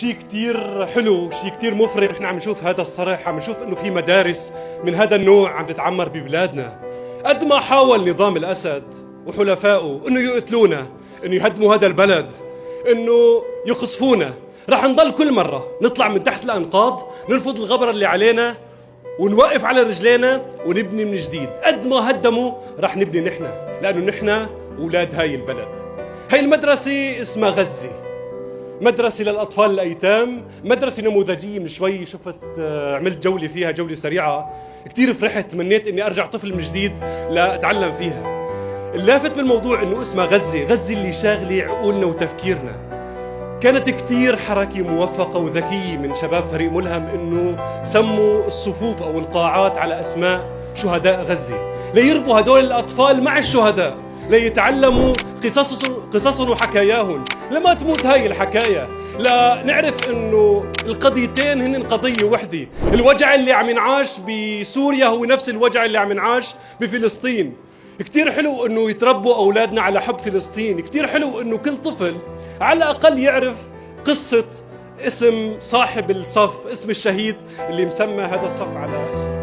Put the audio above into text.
شيء كتير حلو، شيء كتير مفرح. نحن عم نشوف هذا الصرح، عم نشوف انه في مدارس من هذا النوع عم تتعمر ببلادنا. قد ما حاول نظام الاسد وحلفائه انه يقتلونا، انه يهدموا هذا البلد، انه يقصفونا، رح نضل كل مرة نطلع من تحت الانقاض، نرفض الغبرة اللي علينا ونوقف على رجلينا ونبني من جديد. قد ما هدموا رح نبني نحن، لانه نحن اولاد هاي البلد. هاي المدرسة اسمها غزة، مدرسة للأطفال الأيتام، مدرسة نموذجية. من شوي شفت عملت جولة فيها، جولة سريعة، كتير فرحت، تمنيت إني أرجع طفل من جديد لأتعلم فيها. اللافت بالموضوع إنه اسمها غزة، غزة اللي شاغلة عقولنا وتفكيرنا. كانت كتير حركة موفقة وذكية من شباب فريق ملهم إنه سموا الصفوف أو القاعات على أسماء شهداء غزة، ليربوا هدول الأطفال مع الشهداء، ليتعلموا قصصهم وحكاياهم، لما تموت هاي الحكاية، لنعرف انه القضيتين هن قضية وحدة. الوجع اللي عم ينعاش بسوريا هو نفس الوجع اللي عم ينعاش بفلسطين. كتير حلو انه يتربوا اولادنا على حب فلسطين، كتير حلو انه كل طفل على الاقل يعرف قصة اسم صاحب الصف، اسم الشهيد اللي مسمى هذا الصف على اسمه.